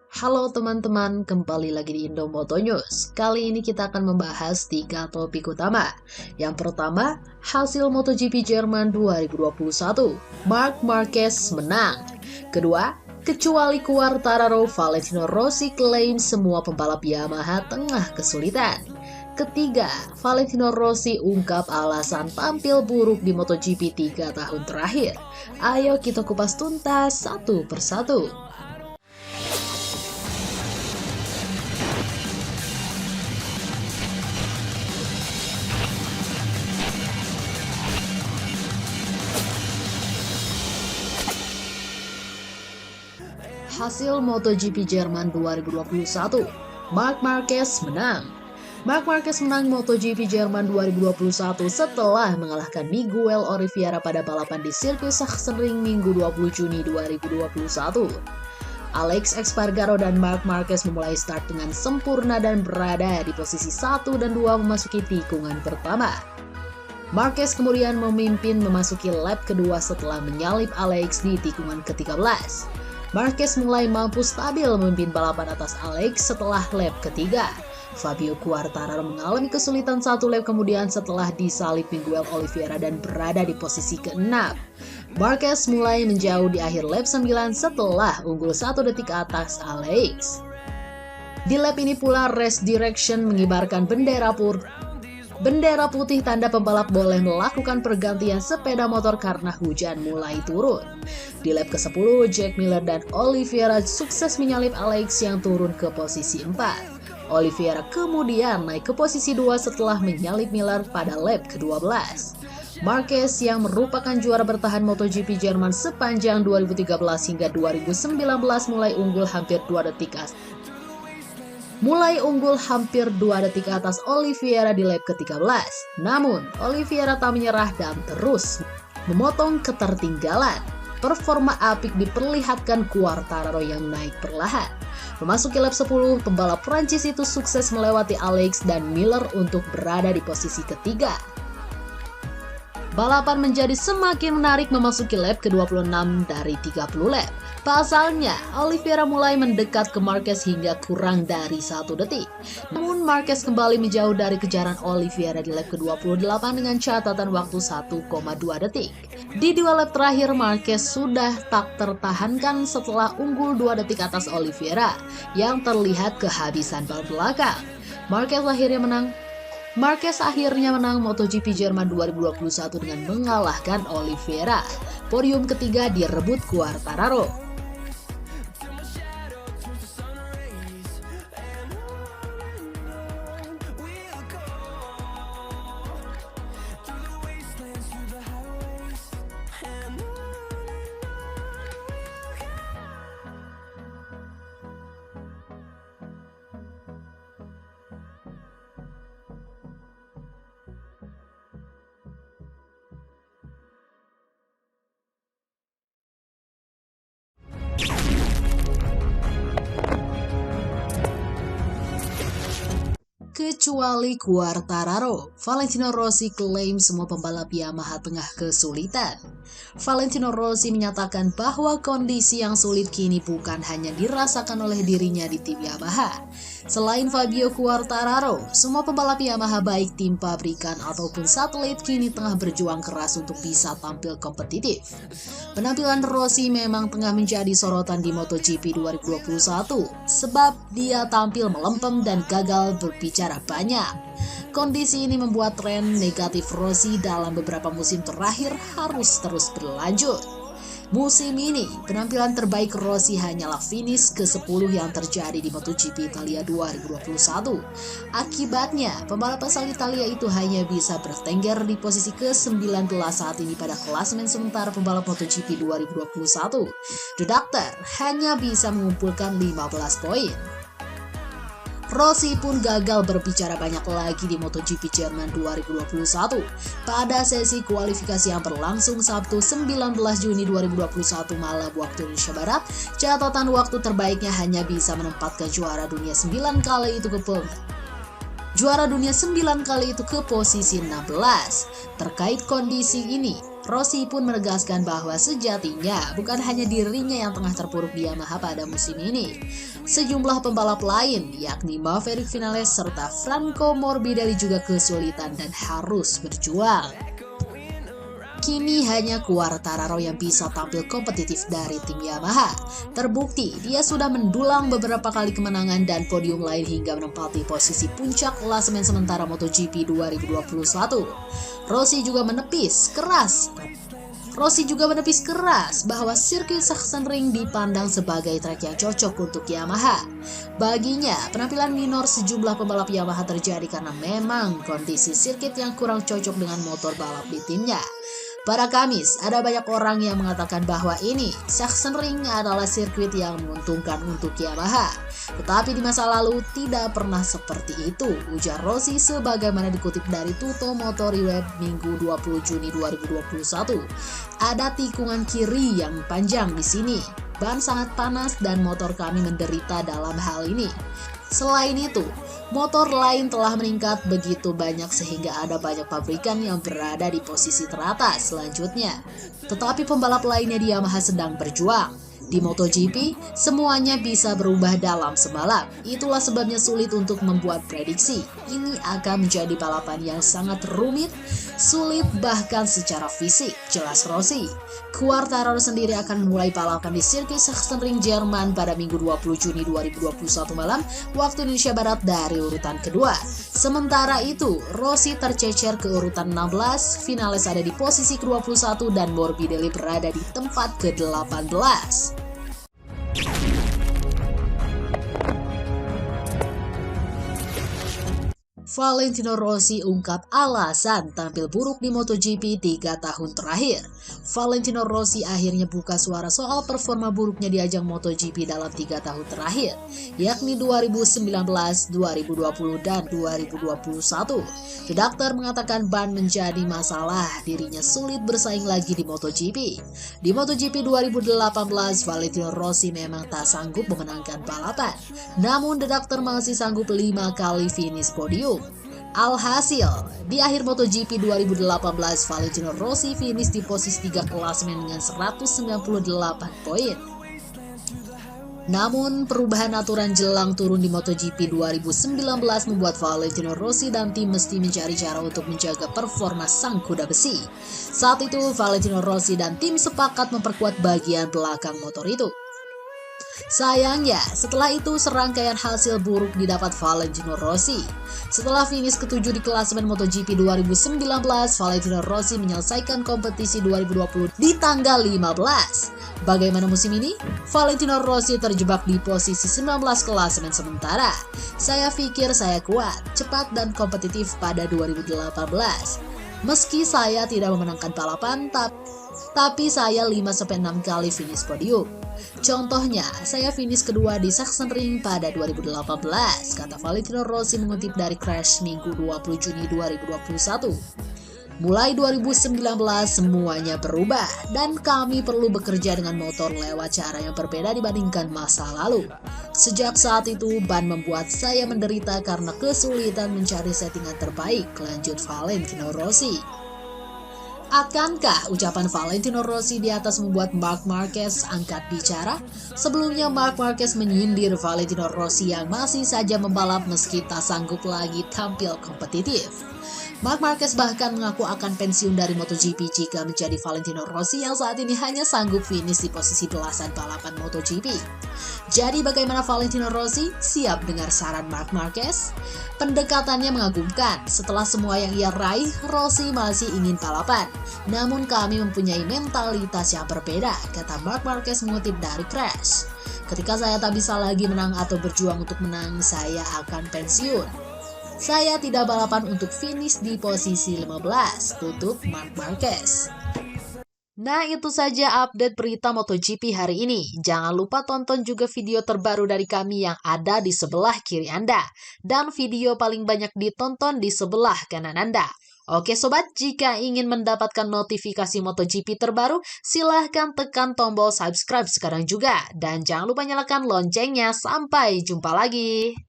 Halo teman-teman, kembali lagi di Indomoto News. Kali ini kita akan membahas 3 topik utama. Yang pertama, hasil MotoGP Jerman 2021. Marc Marquez menang. Kedua, kecuali Quartararo, Valentino Rossi klaim semua pembalap Yamaha tengah kesulitan. Ketiga, Valentino Rossi ungkap alasan tampil buruk di MotoGP 3 tahun terakhir. Ayo kita kupas tuntas satu persatu. Hasil MotoGP Jerman 2021, Marc Marquez menang. Marc Marquez menang MotoGP Jerman 2021 setelah mengalahkan Miguel Oliveira pada balapan di sirkuit Sachsenring Minggu 20 Juni 2021. Alex Espargaro dan Marc Marquez memulai start dengan sempurna dan berada di posisi 1 dan 2 memasuki tikungan pertama. Marquez kemudian memimpin memasuki lap kedua setelah menyalip Alex di tikungan ke-13. Marquez mulai mampu stabil memimpin balapan atas Alex setelah lap ketiga. Fabio Quartararo mengalami kesulitan satu lap kemudian setelah disalip Miguel Oliveira dan berada di posisi ke-6. Marquez mulai menjauh di akhir lap 9 setelah unggul 1 detik atas Alex. Di lap ini pula Race Direction mengibarkan bendera putih tanda pembalap boleh melakukan pergantian sepeda motor karena hujan mulai turun. Di lap ke-10, Jack Miller dan Oliveira sukses menyalip Alex yang turun ke posisi 4. Oliveira kemudian naik ke posisi 2 setelah menyalip Miller pada lap ke-12. Marquez yang merupakan juara bertahan MotoGP Jerman sepanjang 2013 hingga 2019 mulai unggul hampir 2 detik atas Oliveira di lap ke-13. Namun, Oliveira tak menyerah dan terus memotong ketertinggalan. Performa apik diperlihatkan Quartararo yang naik perlahan. Memasuki lap 10, pembalap Prancis itu sukses melewati Alex dan Miller untuk berada di posisi ketiga. Balapan menjadi semakin menarik memasuki lap ke-26 dari 30 lap. Pasalnya, Oliveira mulai mendekat ke Marquez hingga kurang dari 1 detik. Namun Marquez kembali menjauh dari kejaran Oliveira di lap ke-28 dengan catatan waktu 1,2 detik. Di 2 lap terakhir, Marquez sudah tak tertahankan setelah unggul 2 detik atas Oliveira yang terlihat kehabisan ban belakang. Marquez akhirnya menang MotoGP Jerman 2021 dengan mengalahkan Oliveira. Podium ketiga direbut Quartararo. Kecuali Quartararo, Valentino Rossi klaim semua pembalap Yamaha tengah kesulitan. Valentino Rossi menyatakan bahwa kondisi yang sulit kini bukan hanya dirasakan oleh dirinya di tim Yamaha. Selain Fabio Quartararo, semua pembalap Yamaha baik tim pabrikan ataupun satelit kini tengah berjuang keras untuk bisa tampil kompetitif. Penampilan Rossi memang tengah menjadi sorotan di MotoGP 2021 sebab dia tampil melempem dan gagal berbicara banyak. Kondisi ini membuat tren negatif Rossi dalam beberapa musim terakhir harus terus berlanjut. Musim ini, penampilan terbaik Rossi hanyalah finish ke-10 yang terjadi di MotoGP Italia 2021. Akibatnya, pembalap asal Italia itu hanya bisa bertengger di posisi ke-19 saat ini pada klasemen sementara pembalap MotoGP 2021. The Doctor hanya bisa mengumpulkan 15 poin. Rossi pun gagal berbicara banyak lagi di MotoGP Jerman 2021. Pada sesi kualifikasi yang berlangsung Sabtu 19 Juni 2021 malam waktu Indonesia Barat, catatan waktu terbaiknya hanya bisa menempatkan juara dunia 9 kali itu ke posisi 16. Terkait kondisi ini, Rossi pun menegaskan bahwa sejatinya bukan hanya dirinya yang tengah terpuruk di Yamaha pada musim ini. Sejumlah pembalap lain, yakni Maverick Vinales serta Franco Morbidelli juga kesulitan dan harus berjuang. Kini hanya Quartararo yang bisa tampil kompetitif dari tim Yamaha. Terbukti, dia sudah mendulang beberapa kali kemenangan dan podium lain hingga menempati posisi puncak klasemen sementara MotoGP 2021. Rossi juga menepis keras bahwa sirkuit Sachsenring dipandang sebagai trek yang cocok untuk Yamaha. Baginya, penampilan minor sejumlah pembalap Yamaha terjadi karena memang kondisi sirkuit yang kurang cocok dengan motor balap di timnya. Pada Kamis, ada banyak orang yang mengatakan bahwa ini Sachsenring adalah sirkuit yang menguntungkan untuk Yamaha. Tetapi di masa lalu tidak pernah seperti itu, ujar Rossi sebagaimana dikutip dari Tutto Motori Web Minggu 20 Juni 2021. Ada tikungan kiri yang panjang di sini. Ban sangat panas dan motor kami menderita dalam hal ini. Selain itu, motor lain telah meningkat begitu banyak sehingga ada banyak pabrikan yang berada di posisi teratas selanjutnya. Tetapi pembalap lainnya di Yamaha sedang berjuang. Di MotoGP, semuanya bisa berubah dalam semalam. Itulah sebabnya sulit untuk membuat prediksi. Ini akan menjadi balapan yang sangat rumit, sulit bahkan secara fisik, jelas Rossi. Quartararo sendiri akan memulai balapan di sirkuit Sachsenring Jerman pada Minggu 20 Juni 2021 malam, waktu Indonesia Barat dari urutan kedua. Sementara itu, Rossi tercecer ke urutan 16, Vinales ada di posisi ke-21 dan Morbidelli berada di tempat ke-18. Valentino Rossi ungkap alasan tampil buruk di MotoGP 3 tahun terakhir. Valentino Rossi akhirnya buka suara soal performa buruknya di ajang MotoGP dalam 3 tahun terakhir, yakni 2019, 2020, dan 2021. The Doctor mengatakan ban menjadi masalah, dirinya sulit bersaing lagi di MotoGP. Di MotoGP 2018, Valentino Rossi memang tak sanggup memenangkan balapan. Namun The Doctor masih sanggup 5 kali finish podium. Alhasil, di akhir MotoGP 2018, Valentino Rossi finish di posisi 3 klasemen dengan 198 poin. Namun, perubahan aturan jelang turun di MotoGP 2019 membuat Valentino Rossi dan tim mesti mencari cara untuk menjaga performa sang kuda besi. Saat itu, Valentino Rossi dan tim sepakat memperkuat bagian belakang motor itu. Sayangnya, setelah itu serangkaian hasil buruk didapat Valentino Rossi. Setelah finish ke-7 di klasemen MotoGP 2019, Valentino Rossi menyelesaikan kompetisi 2020 di tanggal 15. Bagaimana musim ini? Valentino Rossi terjebak di posisi 19 klasemen sementara. Saya pikir saya kuat, cepat dan kompetitif pada 2018. Meski saya tidak memenangkan balapan, tapi saya 5-6 kali finish podium. Contohnya, saya finish kedua di Sachsenring pada 2018, kata Valentino Rossi mengutip dari Crash Minggu 20 Juni 2021. Mulai 2019 semuanya berubah dan kami perlu bekerja dengan motor lewat cara yang berbeda dibandingkan masa lalu. Sejak saat itu ban membuat saya menderita karena kesulitan mencari settingan terbaik, lanjut Valentino Rossi. Akankah ucapan Valentino Rossi di atas membuat Marc Marquez angkat bicara? Sebelumnya Marc Marquez menyindir Valentino Rossi yang masih saja membalap meski tak sanggup lagi tampil kompetitif. Marc Marquez bahkan mengaku akan pensiun dari MotoGP jika menjadi Valentino Rossi yang saat ini hanya sanggup finish di posisi belasan balapan MotoGP. Jadi bagaimana Valentino Rossi? Siap dengar saran Marc Marquez? Pendekatannya mengagumkan. Setelah semua yang ia raih, Rossi masih ingin balapan. Namun kami mempunyai mentalitas yang berbeda, kata Marc Marquez mengutip dari Crash. Ketika saya tak bisa lagi menang atau berjuang untuk menang, saya akan pensiun. Saya tidak balapan untuk finish di posisi 15, tutup Marc Marquez. Nah, itu saja update berita MotoGP hari ini. Jangan lupa tonton juga video terbaru dari kami yang ada di sebelah kiri Anda. Dan video paling banyak ditonton di sebelah kanan Anda. Oke sobat, jika ingin mendapatkan notifikasi MotoGP terbaru, silahkan tekan tombol subscribe sekarang juga. Dan jangan lupa nyalakan loncengnya. Sampai jumpa lagi.